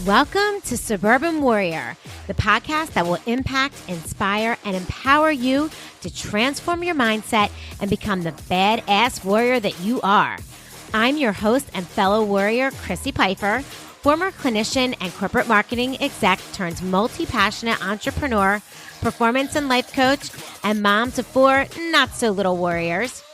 Welcome to Suburban Warrior, the podcast that will impact, inspire, and empower you to transform your mindset and become the badass warrior that you are. I'm your host and fellow warrior, Crissy Piper, former clinician and corporate marketing exec turned multi-passionate entrepreneur, performance and life coach, and mom to 4 not-so-little warriors.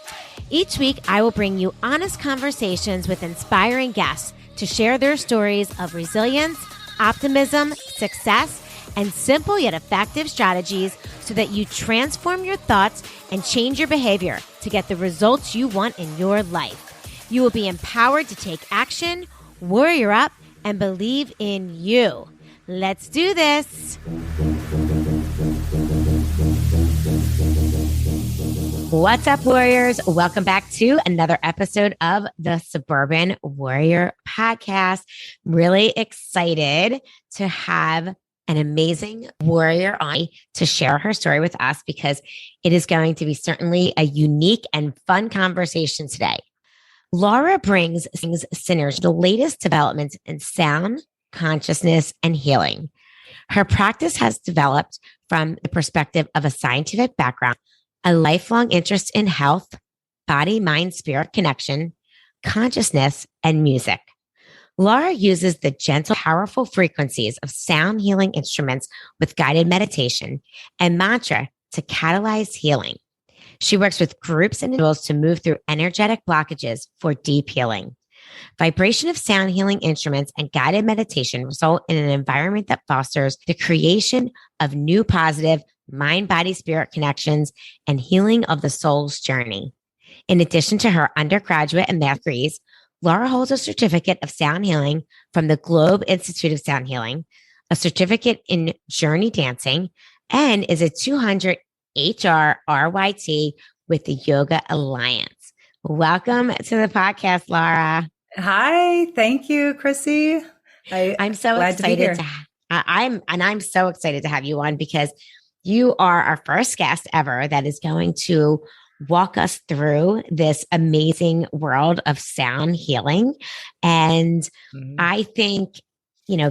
Each week, I will bring you honest conversations with inspiring guests to share their stories of resilience, optimism, success, and simple yet effective strategies so that you transform your thoughts and change your behavior to get the results you want in your life. You will be empowered to take action, warrior up, and believe in you. Let's do this. What's up, warriors? Welcome back to another episode of the Suburban Warrior Podcast. Really excited to have an amazing warrior on to share her story with us because it is going to be certainly a unique and fun conversation today. Laura brings Synergy the latest developments in sound, consciousness, and healing. Her practice has developed from the perspective of a scientific background, a lifelong interest in health, body, mind, spirit connection, consciousness, and music. Laura uses the gentle, powerful frequencies of sound healing instruments with guided meditation and mantra to catalyze healing. She works with groups and individuals to move through energetic blockages for deep healing. Vibration of sound healing instruments and guided meditation result in an environment that fosters the creation of new positive mind, body, spirit connections and healing of the soul's journey. In addition to her undergraduate and master's degrees, Laura holds a certificate of sound healing from the Globe Institute of Sound Healing, a certificate in journey dancing, and is a 200 HRRYT with the Yoga Alliance. Welcome to the podcast, Laura. Hi, thank you, Crissy. I'm so excited I'm so excited to have you on because you are our first guest ever that is going to walk us through this amazing world of sound healing. And I think,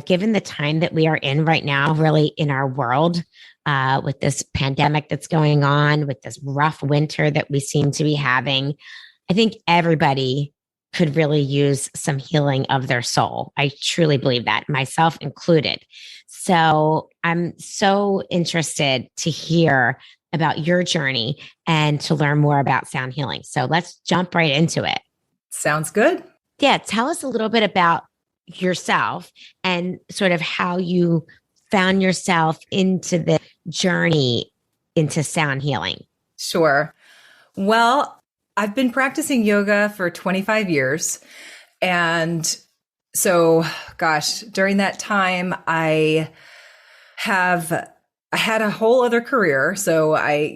given the time that we are in right now, really in our world, with this pandemic that's going on, with this rough winter that we seem to be having, I think everybody could really use some healing of their soul. I truly believe that, myself included. So I'm so interested to hear about your journey and to learn more about sound healing. So let's jump right into it. Sounds good. Yeah. Tell us a little bit about yourself and sort of how you found yourself into the journey into sound healing. Sure. Well, I've been practicing yoga for 25 years. And so, during that time, I had a whole other career. So I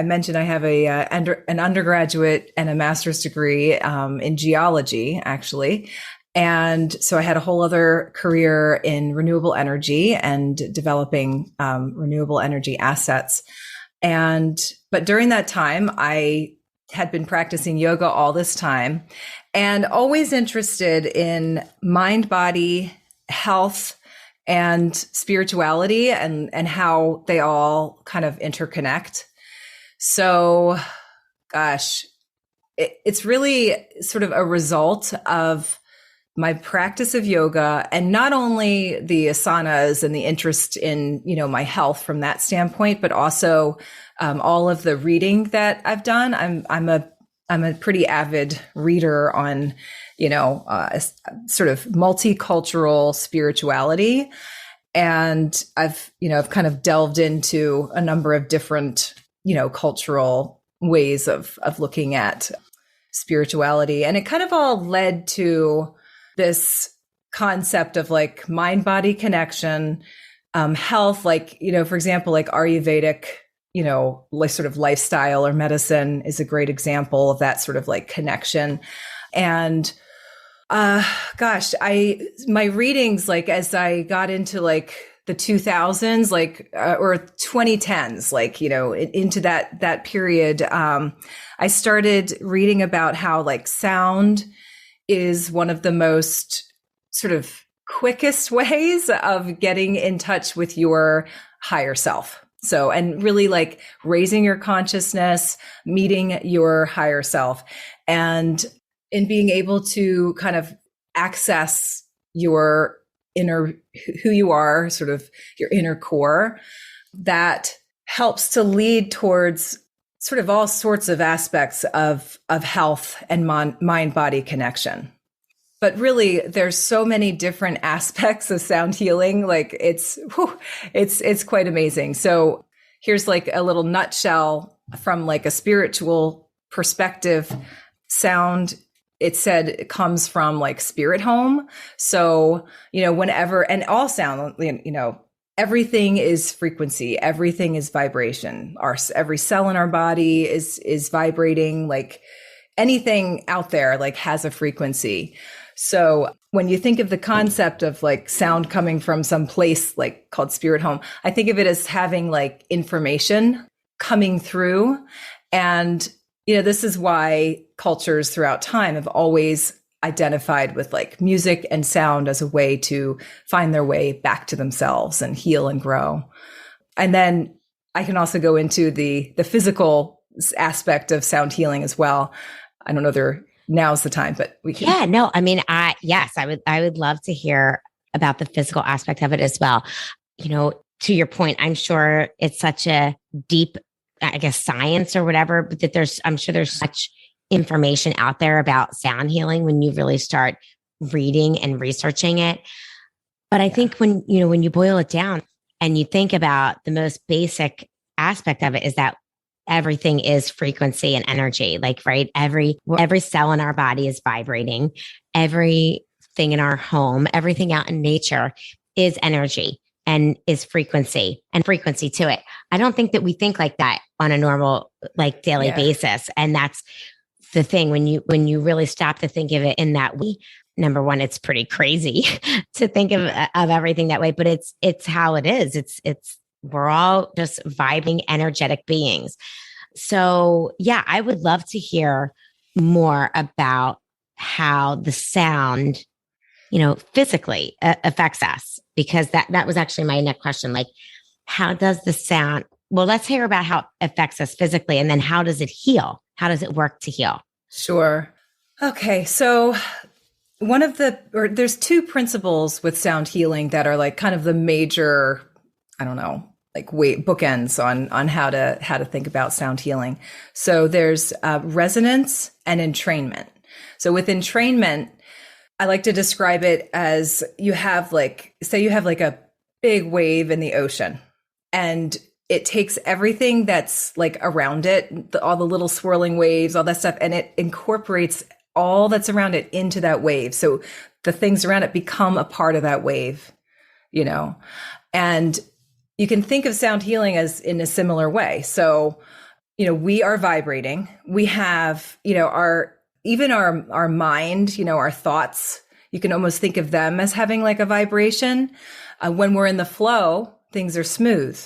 mentioned I have an undergraduate and a master's degree in geology, actually. And so I had a whole other career in renewable energy and developing renewable energy assets. But during that time, I had been practicing yoga all this time and always interested in mind, body, health, and spirituality and how they all kind of interconnect. So, it's really sort of a result of my practice of yoga and not only the asanas and the interest in, my health from that standpoint, but also all of the reading that I've done. I'm a pretty avid reader on, sort of multicultural spirituality. And I've kind of delved into a number of different, cultural ways of looking at spirituality. And it kind of all led to this concept of like mind body connection, health, like, for example, like Ayurvedic, like sort of lifestyle or medicine is a great example of that sort of like connection. And my readings, like as I got into like the 2000s, like, or 2010s, like, into that period, I started reading about how like sound is one of the most sort of quickest ways of getting in touch with your higher self. So, and really like raising your consciousness, meeting your higher self, and in being able to kind of access your inner, who you are, sort of your inner core, that helps to lead towards sort of all sorts of aspects of health and mind-body connection. But really, there's so many different aspects of sound healing. Like it's quite amazing. So here's like a little nutshell from like a spiritual perspective. Sound, it said, it comes from like spirit home. So, whenever, and all sound, everything is frequency. Everything is vibration. Every cell in our body is vibrating. Like anything out there, like has a frequency. So when you think of the concept of like sound coming from some place like called spirit home, I think of it as having like information coming through. And, this is why cultures throughout time have always identified with like music and sound as a way to find their way back to themselves and heal and grow. And then I can also go into the physical aspect of sound healing as well. I don't know now's the time, but we can. Yeah, no, I mean, I would love to hear about the physical aspect of it as well. To your point, I'm sure it's such a deep, I guess, science or whatever, but that I'm sure there's such information out there about sound healing when you really start reading and researching it. But I think when you boil it down and you think about the most basic aspect of it is that everything is frequency and energy. Like, right. Every cell in our body is vibrating. Everything in our home, everything out in nature is energy and is frequency and frequency to it. I don't think that we think like that on a normal, like daily basis. And that's the thing when you really stop to think of it in that way. Number one, it's pretty crazy to think of everything that way, but it's how it is. We're all just vibing, energetic beings. So yeah, I would love to hear more about how the sound, physically affects us, because that was actually my next question. Like, how does the sound, well, let's hear about how it affects us physically, and then how does it heal? How does it work to heal? Sure. Okay. So there's two principles with sound healing that are like kind of the major, I don't know, like bookends on how to think about sound healing. So there's resonance and entrainment. So with entrainment, I like to describe it as you have like a big wave in the ocean, and it takes everything that's like around it, all the little swirling waves, all that stuff, and it incorporates all that's around it into that wave. So the things around it become a part of that wave, and you can think of sound healing as in a similar way. So, we are vibrating. We have, our mind, our thoughts, you can almost think of them as having like a vibration. When we're in the flow, things are smooth.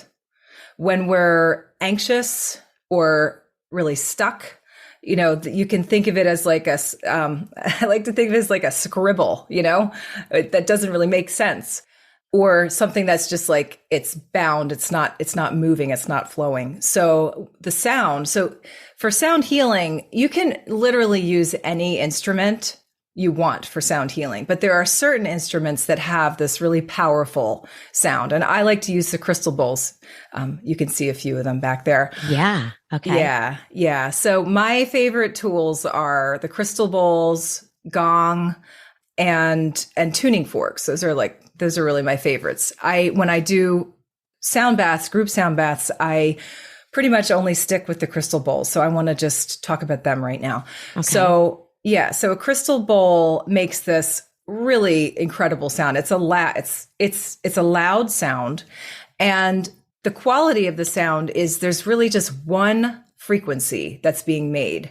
When we're anxious or really stuck, you can think of it as like I like to think of it as like a scribble, that doesn't really make sense. Or something that's just like, it's bound, it's not moving, it's not flowing. So for sound healing, you can literally use any instrument you want for sound healing, but there are certain instruments that have this really powerful sound. And I like to use the crystal bowls. You can see a few of them back there. Yeah. Okay. Yeah. So my favorite tools are the crystal bowls, gong, and tuning forks. Those are really my favorites. When I do sound baths, group sound baths, I pretty much only stick with the crystal bowls. So I want to just talk about them right now. Okay. So a crystal bowl makes this really incredible sound. It's a loud sound, and the quality of the sound is there's really just one frequency that's being made.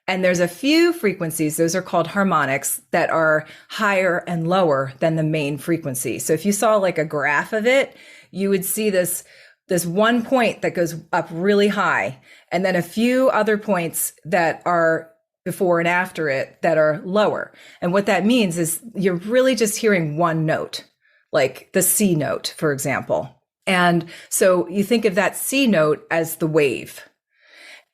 And there's a few frequencies, those are called harmonics, that are higher and lower than the main frequency. So if you saw like a graph of it, you would see this one point that goes up really high, and then a few other points that are before and after it that are lower. And what that means is you're really just hearing one note, like the C note, for example. And so you think of that C note as the wave.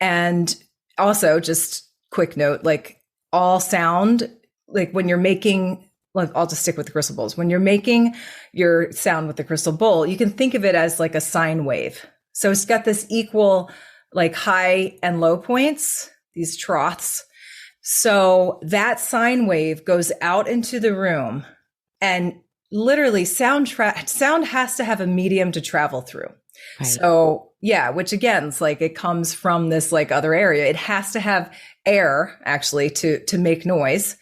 And also, just quick note, like all sound, like when you're making, like I'll just stick with the crystal bowls. When you're making your sound with the crystal bowl, you can think of it as like a sine wave. So it's got this equal like high and low points, these troughs. So that sine wave goes out into the room, and literally sound has to have a medium to travel through. Right. So yeah, which again, it's like it comes from this like other area. It has to have air actually to make noise.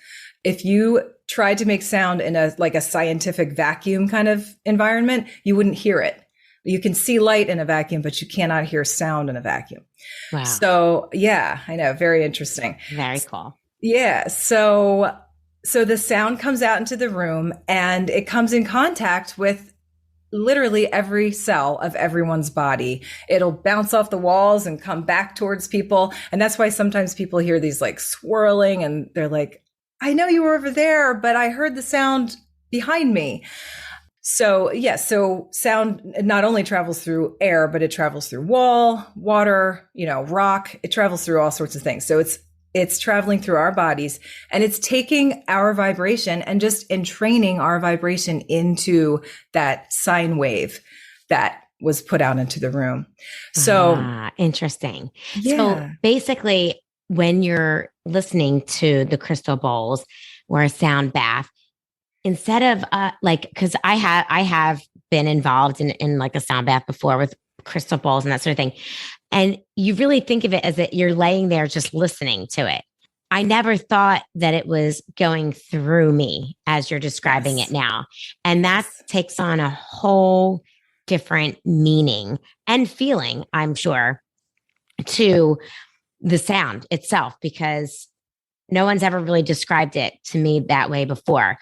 If you tried to make sound in a like a scientific vacuum kind of environment, you wouldn't hear it. You can see light in a vacuum, but you cannot hear sound in a vacuum. Wow. So yeah, I know. Very interesting. Very cool. Yeah. So the sound comes out into the room and it comes in contact with literally every cell of everyone's body. It'll bounce off the walls and come back towards people. And that's why sometimes people hear these like swirling and they're like, I know you were over there, but I heard the sound behind me. So yeah, so sound not only travels through air, but it travels through wall, water, rock. It travels through all sorts of things. So it's traveling through our bodies, and it's taking our vibration and just entraining our vibration into that sine wave that was put out into the room. So interesting. Yeah. So basically, when you're listening to the crystal bowls or a sound bath, instead of because I have been involved in like a sound bath before with crystal bowls and that sort of thing. And you really think of it as that you're laying there just listening to it. I never thought that it was going through me as you're describing it now. And that takes on a whole different meaning and feeling, I'm sure, to the sound itself, because no one's ever really described it to me that way before.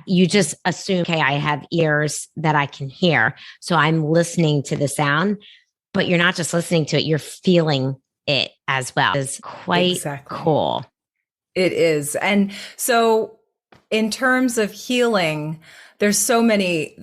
You just assume, okay, I have ears that I can hear, so I'm listening to the sound, but you're not just listening to it, you're feeling it as well. It's quite cool. It is. And so in terms of healing, there's so many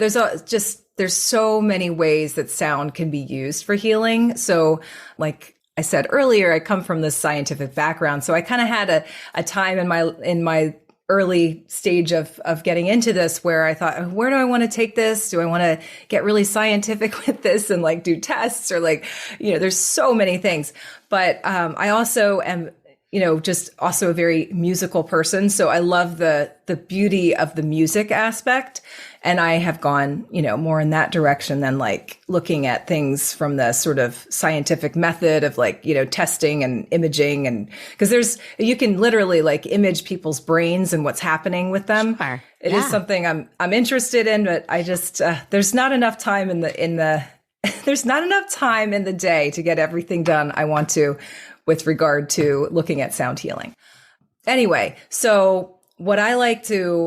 ways that sound can be used for healing. So like I said earlier, I come from this scientific background. So I kind of had a time in my early stage of getting into this where I thought, where do I want to take this? Do I want to get really scientific with this and like do tests or like, there's so many things. But I also am, just also a very musical person. So I love the beauty of the music aspect. And I have gone, more in that direction than like looking at things from the sort of scientific method of like, testing and imaging. And because you can literally like image people's brains and what's happening with them. Sure. It is something I'm interested in, but I just, there's not enough time there's not enough time in the day to get everything done I want to with regard to looking at sound healing. Anyway, so what I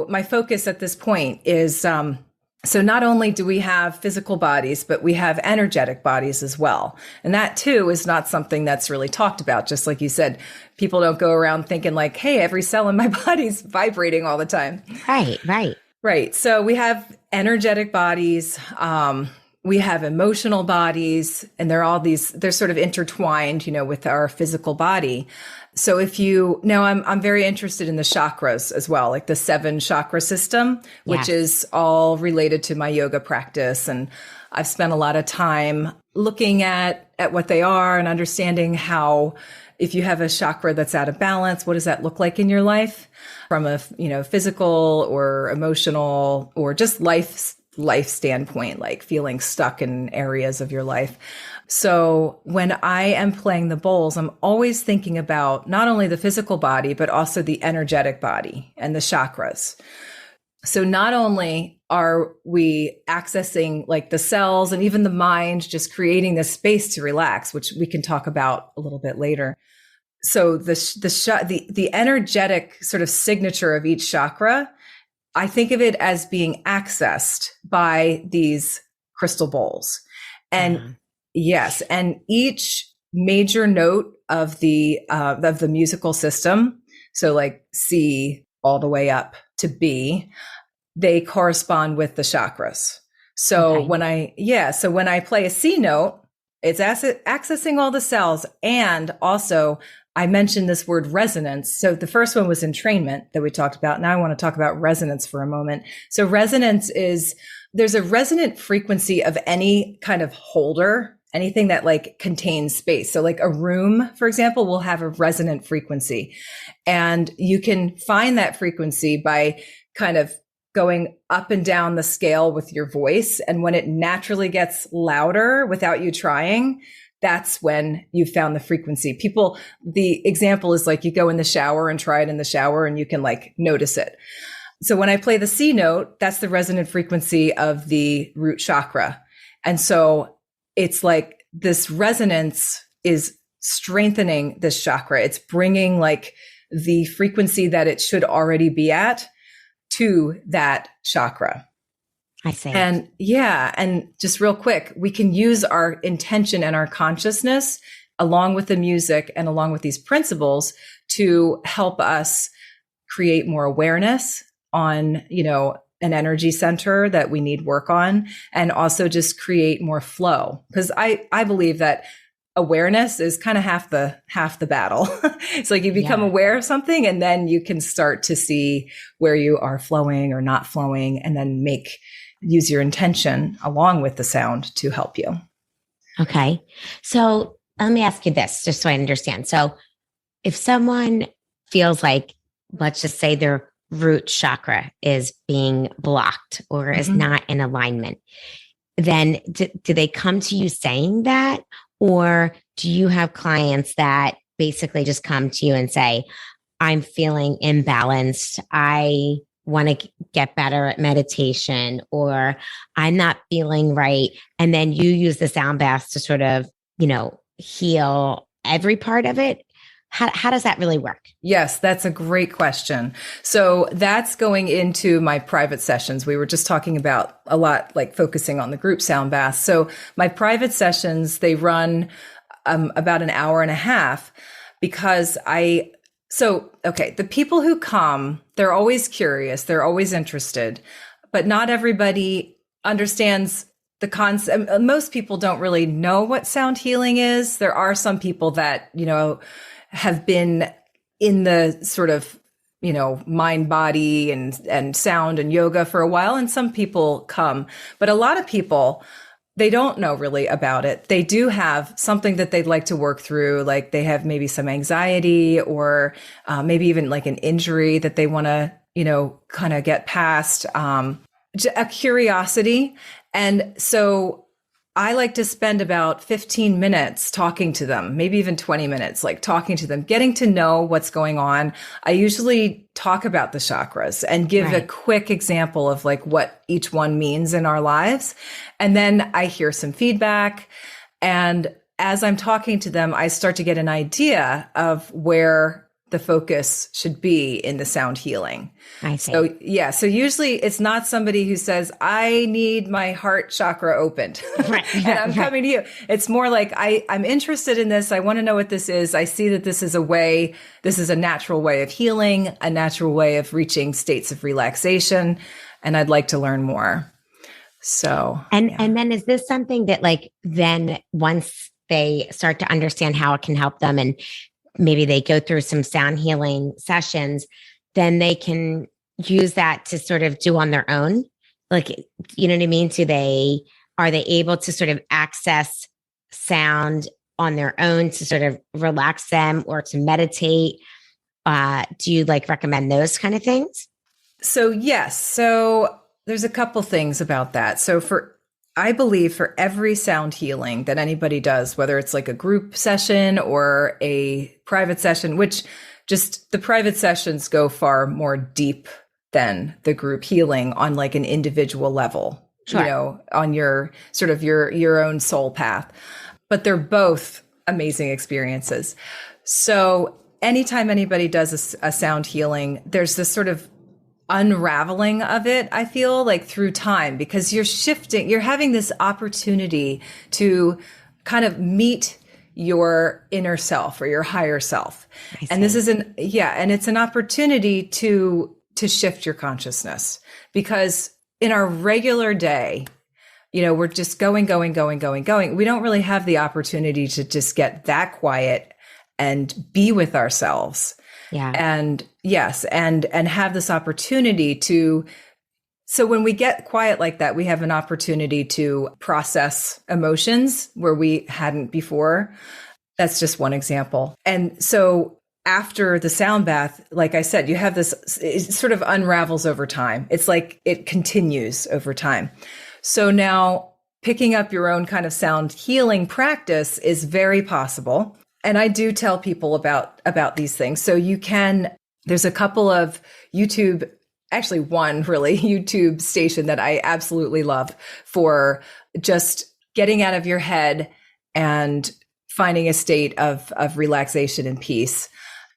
my focus at this point is, so not only do we have physical bodies, but we have energetic bodies as well. And that too is not something that's really talked about. Just like you said, people don't go around thinking like, hey, every cell in my body's vibrating all the time. Right. So we have energetic bodies. We have emotional bodies, and they're sort of intertwined, with our physical body. So I'm very interested in the chakras as well, like the 7 chakra system, which is all related to my yoga practice. And I've spent a lot of time looking at what they are and understanding how, if you have a chakra that's out of balance, what does that look like in your life from a, physical or emotional or just life standpoint, like feeling stuck in areas of your life. So when I am playing the bowls, I'm always thinking about not only the physical body, but also the energetic body and the chakras. So not only are we accessing like the cells and even the mind, just creating this space to relax, which we can talk about a little bit later. So the energetic sort of signature of each chakra, I think of it as being accessed by these crystal bowls. And yes, and each major note of the musical system, So like C all the way up to B, they correspond with the chakras. So when I play a C note, it's accessing all the cells. And also I mentioned this word resonance. So the first one was entrainment that we talked about. Now I want to talk about resonance for a moment. So resonance is, there's a resonant frequency of any kind of holder, anything that like contains space. So like a room, for example, will have a resonant frequency, and you can find that frequency by kind of going up and down the scale with your voice. And when it naturally gets louder without you trying, that's when you found the frequency. The example is like you go in the shower and try it in the shower and you can like notice it. So when I play the C note, that's the resonant frequency of the root chakra. And so it's like this resonance is strengthening this chakra. It's bringing like the frequency that it should already be at to that chakra. I see. And just real quick, we can use our intention and our consciousness along with the music and along with these principles to help us create more awareness on, an energy center that we need work on, and also just create more flow. Because I believe that awareness is kind of half the battle. It's like you become aware of something and then you can start to see where you are flowing or not flowing, and then use your intention along with the sound to help you. Okay. So let me ask you this, just so I understand. So if someone feels like, let's just say their root chakra is being blocked or is not in alignment, then do they come to you saying that? Or do you have clients that basically just come to you and say, I'm feeling imbalanced, I want to get better at meditation, or I'm not feeling right, and then you use the sound baths to sort of, heal every part of it? How does that really work? Yes, that's a great question. So that's going into my private sessions. We were just talking about a lot, like focusing on the group sound baths. So my private sessions, they run about an hour and a half, because the people who come, they're always curious, they're always interested, but not everybody understands the concept. Most people don't really know what sound healing is. There are some people that, have been in the sort of, mind, body and sound and yoga for a while. And some people come, but a lot of people, they don't know really about it. They do have something that they'd like to work through. Like they have maybe some anxiety or maybe even like an injury that they want to, kind of get past, a curiosity. And so I like to spend about 15 minutes talking to them, maybe even 20 minutes, like talking to them, getting to know what's going on. I usually talk about the chakras and give a quick example of like what each one means in our lives. And then I hear some feedback. And as I'm talking to them, I start to get an idea of where the focus should be in the sound healing. I see. So usually it's not somebody who says, I need my heart chakra opened. And I'm coming to you. It's more like, I'm interested in this. I want to know what this is. I see that this is a natural way of healing, a natural way of reaching states of relaxation. And I'd like to learn more. So, and then is this something that like, then once they start to understand how it can help them, and maybe they go through some sound healing sessions, then they can use that to sort of do on their own? Like, you know what I mean? Are they able to sort of access sound on their own to sort of relax them or to meditate? Do you like recommend those kind of things? So yes. So there's a couple things about that. So I believe for every sound healing that anybody does, whether it's like a group session or a private session, which just the private sessions go far more deep than the group healing on like an individual level, on your sort of your own soul path, but they're both amazing experiences. So anytime anybody does a sound healing, there's this sort of unraveling of it, I feel like through time, because you're having this opportunity to kind of meet your inner self or your higher self. I And this see. is and it's an opportunity to shift your consciousness, because in our regular day, we're just going, going, going, going, going. We don't really have the opportunity to just get that quiet and be with ourselves. Yeah. And yes, and have this opportunity to, so when we get quiet like that, we have an opportunity to process emotions where we hadn't before. That's just one example. And so after the sound bath, like I said, you have this, it sort of unravels over time. It's like it continues over time. So now picking up your own kind of sound healing practice is very possible. And I do tell people about these things. So there's a couple of actually one really YouTube station that I absolutely love for just getting out of your head and finding a state of relaxation and peace.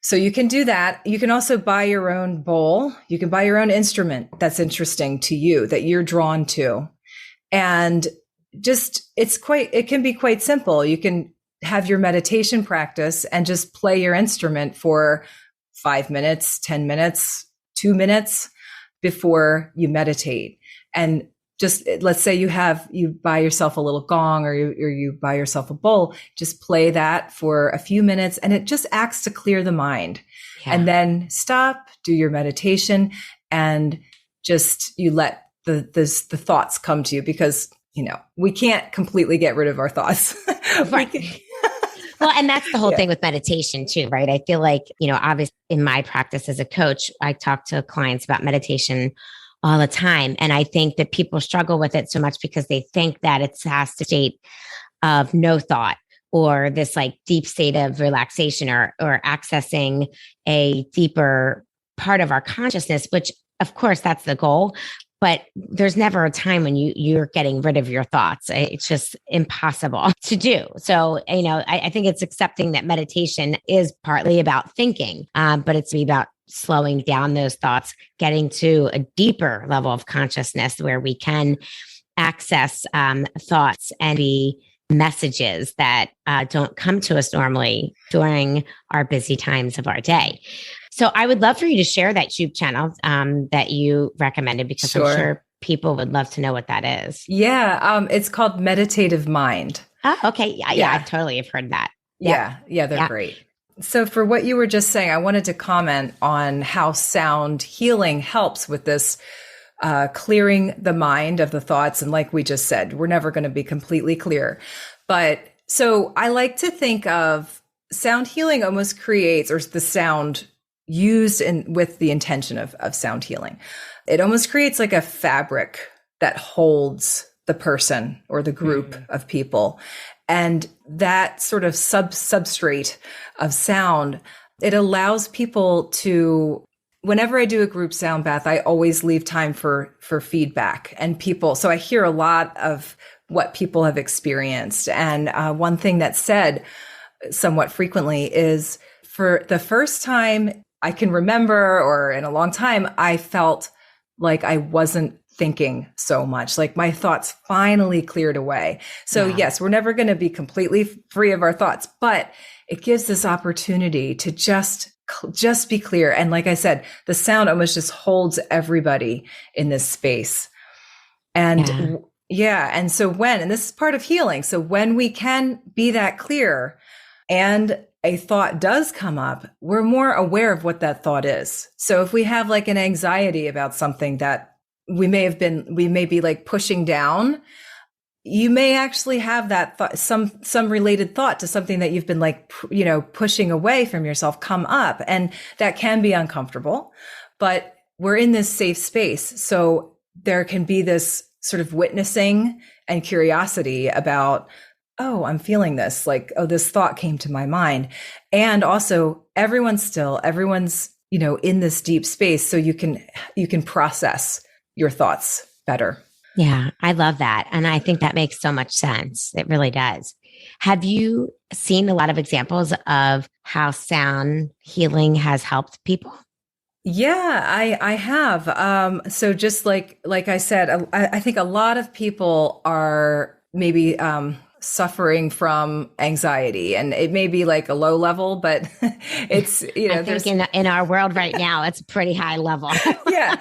So you can do that. You can also buy your own bowl. You can buy your own instrument that's interesting to you, that you're drawn to. And just, it can be quite simple. You can have your meditation practice and just play your instrument for 5 minutes, 10 minutes, 2 minutes before you meditate. And just, let's say you buy yourself a little gong or you buy yourself a bowl, just play that for a few minutes, and it just acts to clear the mind. Yeah. And then stop, do your meditation, and just, you let the thoughts come to you, because, we can't completely get rid of our thoughts. Right. Well, and that's the whole thing with meditation too, right? I feel like, obviously in my practice as a coach, I talk to clients about meditation all the time. And I think that people struggle with it so much because they think that it has to state of no thought, or this like deep state of relaxation, or accessing a deeper part of our consciousness, which of course that's the goal. But there's never a time when you're getting rid of your thoughts. It's just impossible to do. So, I think it's accepting that meditation is partly about thinking, but it's about slowing down those thoughts, getting to a deeper level of consciousness where we can access thoughts and be messages that don't come to us normally during our busy times of our day. So I would love for you to share that YouTube channel that you recommended, because Sure. I'm sure people would love to know what that is. Yeah, it's called Meditative Mind. Oh, okay. Yeah, I totally have heard that. Yeah, they're great. So for what you were just saying, I wanted to comment on how sound healing helps with this clearing the mind of the thoughts. And like we just said, we're never going to be completely clear. But so I like to think of sound healing almost creates, or the sound used with the intention of sound healing, it almost creates like a fabric that holds the person or the group of people. And that sort of substrate of sound, it allows people to, whenever I do a group sound bath, I always leave time for feedback and people. So I hear a lot of what people have experienced. And one thing that's said somewhat frequently is, for the first time I can remember, or in a long time, I felt like I wasn't thinking so much, like my thoughts finally cleared away. So yes, we're never going to be completely free of our thoughts, but it gives this opportunity to just be clear. And like I said, the sound almost just holds everybody in this space. And and so and this is part of healing. So when we can be that clear and a thought does come up, we're more aware of what that thought is. So if we have like an anxiety about something that we may be like pushing down, you may actually have that thought, some related thought to something that you've been like, pushing away from yourself come up. And that can be uncomfortable, but we're in this safe space. So there can be this sort of witnessing and curiosity about, oh, I'm feeling this, like, oh, this thought came to my mind. And also everyone's in this deep space. So you can process your thoughts better. Yeah, I love that. And I think that makes so much sense. It really does. Have you seen a lot of examples of how sound healing has helped people? Yeah, I have. So just like I said, I think a lot of people are maybe, suffering from anxiety, and it may be like a low level, but it's, I think in our world right now, it's a pretty high level. yeah.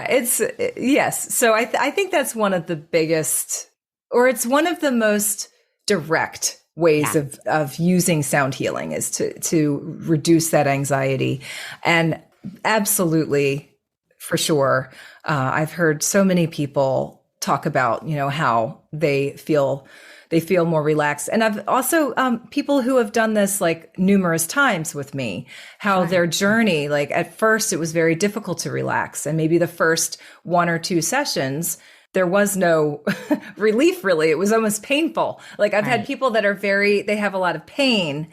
It's yes. So I think that's one of the biggest, or it's one of the most direct ways of using sound healing is to reduce that anxiety. And absolutely, for sure, I've heard so many people talk about, how they feel more relaxed. And I've also, people who have done this like numerous times with me, how their journey, like at first it was very difficult to relax. And maybe the first 1 or 2 sessions, there was no relief really. It was almost painful. Like I've had people that they have a lot of pain,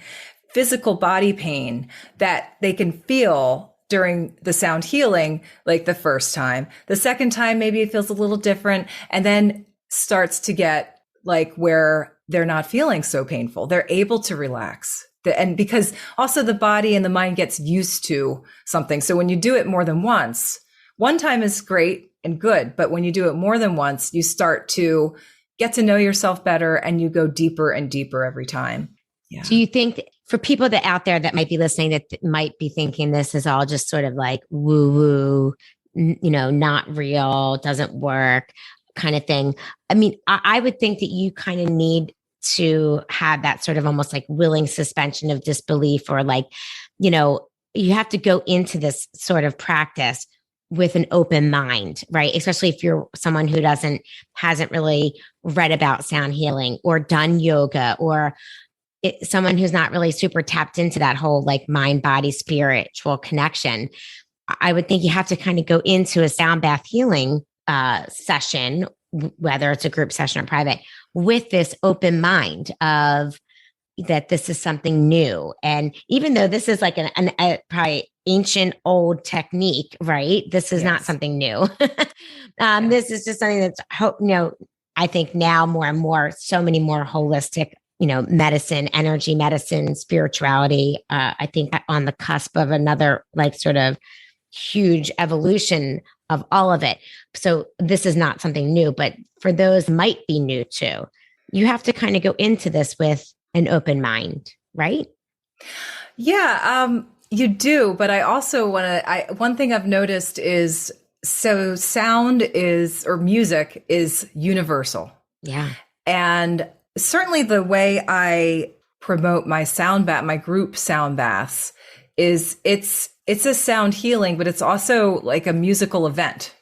physical body pain that they can feel during the sound healing, like the first time. The second time, maybe it feels a little different, and then starts to get like where they're not feeling so painful. They're able to relax. And because also the body and the mind gets used to something. So when you do it more than once, one time is great and good, but when you do it more than once, you start to get to know yourself better and you go deeper and deeper every time. Yeah. Do you think for people that out there that might be listening, that might be thinking this is all just sort of like woo woo, not real, doesn't work kind of thing. I mean, I would think that you kind of need to have that sort of almost like willing suspension of disbelief, or like, you have to go into this sort of practice with an open mind, right? Especially if you're someone who hasn't really read about sound healing or done yoga, or someone who's not really super tapped into that whole like mind, body, spiritual connection. I would think you have to kind of go into a sound bath healing session, whether it's a group session or private, with this open mind of that this is something new. And even though this is like a probably ancient old technique, right? This is not something new. This is just something that's, I think now more and more, so many more holistic, medicine, energy medicine, spirituality. I think on the cusp of another like sort of huge evolution of all of it. So this is not something new, but for those might be new too, you have to kind of go into this with an open mind, right? Yeah, you do. But I also one thing I've noticed is, so music is universal. Yeah. And certainly the way I promote my group sound baths is it's a sound healing, but it's also like a musical event.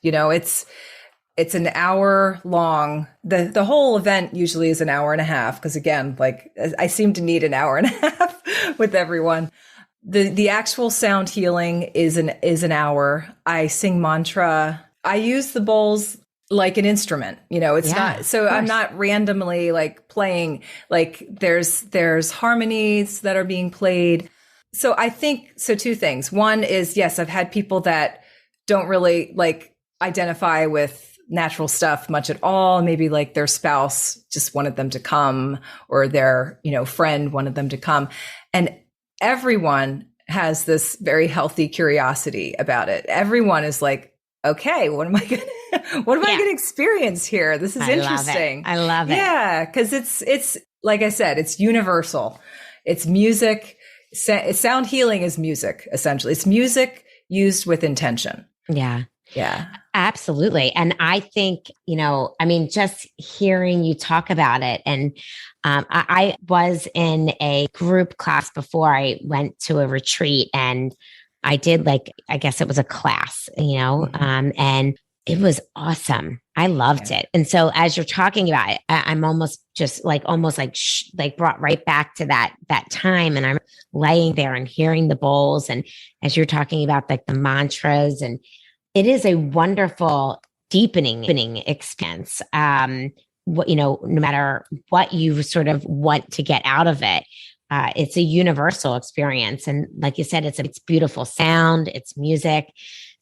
It's an hour long. The whole event usually is an hour and a half. Cause again, like I seem to need an hour and a half with everyone. The actual sound healing is an hour. I sing mantra. I use the bowls like an instrument, it's not, so I'm not randomly like playing, like there's harmonies that are being played. So I think, so 2 things. One is, yes, I've had people that don't really like identify with natural stuff much at all. Maybe like their spouse just wanted them to come, or their, friend wanted them to come. And everyone has this very healthy curiosity about it. Everyone is like, okay, what am I going to experience here? This is interesting. I love it. Yeah. Cause it's like I said, it's universal. It's music. Sound healing is music, essentially. It's music used with intention. Yeah. Yeah. Absolutely. And I think, just hearing you talk about it, and I was in a group class before I went to a retreat, and I did I guess it was a class, and it was awesome. I loved it. And so as you're talking about it, I'm almost just brought right back to that time. And I'm laying there and hearing the bowls. And as you're talking about like the mantras, and it is a wonderful deepening experience. No matter what you sort of want to get out of it, it's a universal experience. And like you said, it's beautiful sound, it's music.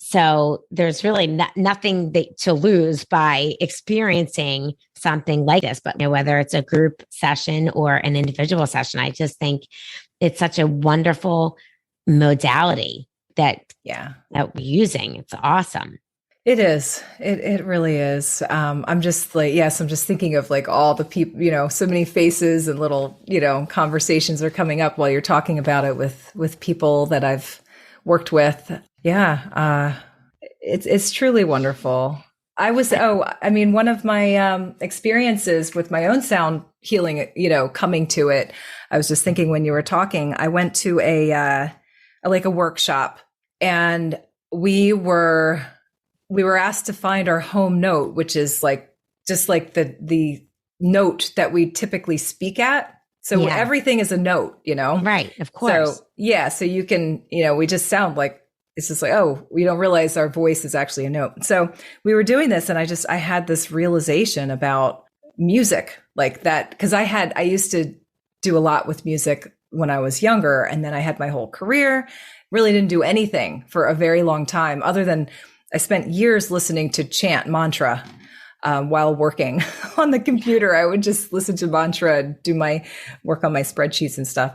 So there's really nothing to lose by experiencing something like this. But whether it's a group session or an individual session, I just think it's such a wonderful modality that we're using. It's awesome. It is. It really is. I'm just like, yes, I'm just thinking of like all the people, so many faces and little, conversations are coming up while you're talking about it with people that I've worked with. Yeah. It's truly wonderful. One of my experiences with my own sound healing, coming to it, I was just thinking when you were talking, I went to a workshop, and we were asked to find our home note, which is like just like the note that we typically speak at. So everything is a note, Right, of course. So yeah, so you can, we just sound like, it's just like, oh, we don't realize our voice is actually a note. So we were doing this, and I had this realization about music like that, because I used to do a lot with music when I was younger, and then I had my whole career, really didn't do anything for a very long time other than I spent years listening to chant mantra while working on the computer. I would just listen to mantra and do my work on my spreadsheets and stuff.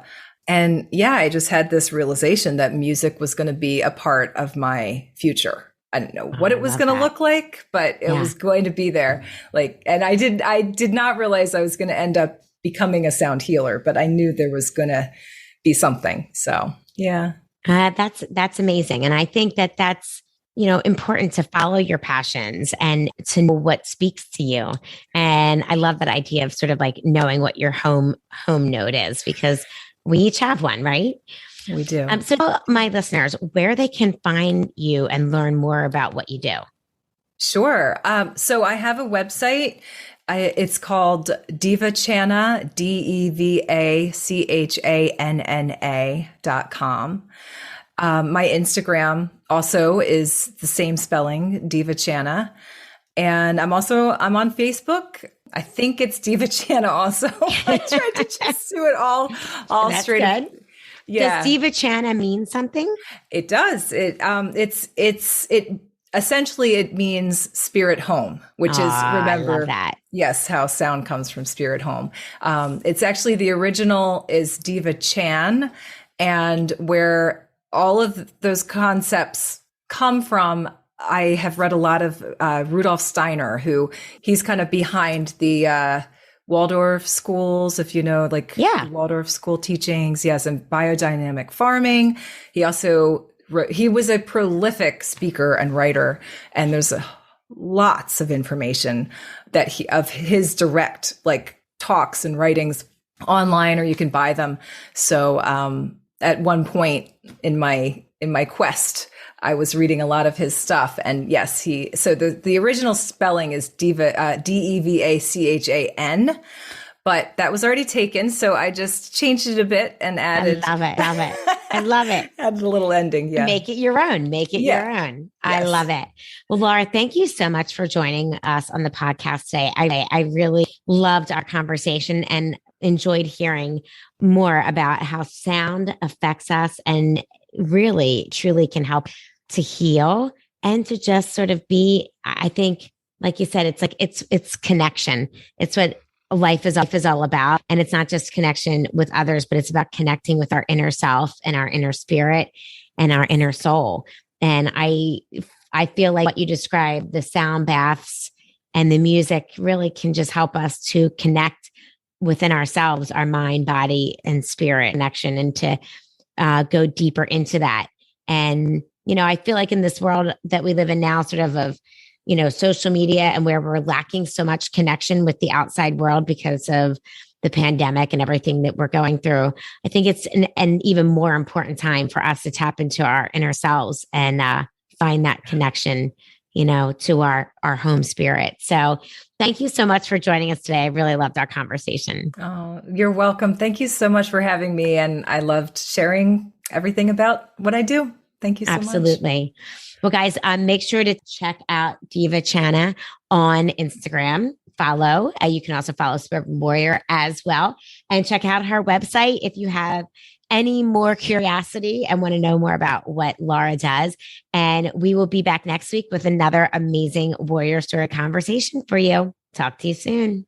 And yeah, I just had this realization that music was going to be a part of my future. I didn't know what it was going to look like, but it was going to be there. And I did not realize I was going to end up becoming a sound healer, but I knew there was going to be something. So yeah. That's amazing. And I think that's, important to follow your passions and to know what speaks to you. And I love that idea of sort of like knowing what your home note is, because we each have one, right? We do. So tell my listeners where they can find you and learn more about what you do. Sure. So I have a website. It's called DevaChanna, DevaChanna.com. My Instagram also is the same spelling, DevaChanna. And I'm on Facebook. I think it's DevaChanna also. I tried to just do it all That's straight. Good. Yeah. Does DevaChanna mean something? It does. It essentially it means spirit home, which is, remember, I love that. Yes, how sound comes from spirit home. It's actually, the original is Diva Chan, and where all of those concepts come from, I have read a lot of Rudolf Steiner, who he's kind of behind the Waldorf schools, if you know, Waldorf school teachings. Yes, and biodynamic farming. He was a prolific speaker and writer, and there's lots of information of his direct talks and writings online, or you can buy them. So at one point in my quest, I was reading a lot of his stuff, and yes, so the original spelling is Diva, Devachan, but that was already taken. So I just changed it a bit and added. I love it. Added a little ending. Yeah. Make it your own. Your own. Yes. I love it. Well, Laura, thank you so much for joining us on the podcast today. I really loved our conversation and enjoyed hearing more about how sound affects us and really, truly can help to heal and to just sort of be, I think, like you said, it's connection. It's what life is all about. And it's not just connection with others, but it's about connecting with our inner self and our inner spirit and our inner soul. And I feel like what you described, the sound baths and the music, really can just help us to connect within ourselves, our mind, body, and spirit connection, and to go deeper into that. And, I feel like in this world that we live in now, sort of social media, and where we're lacking so much connection with the outside world because of the pandemic and everything that we're going through, I think it's an even more important time for us to tap into our inner selves and find that connection, to our home spirit. So thank you so much for joining us today. I really loved our conversation. Oh, you're welcome. Thank you so much for having me. And I loved sharing everything about what I do. Thank you so much. Absolutely. Well, guys, make sure to check out DevaChanna on Instagram. Follow. You can also follow Suburban Warrior as well. And check out her website if you have any more curiosity and want to know more about what Laura does. And we will be back next week with another amazing warrior story conversation for you. Talk to you soon.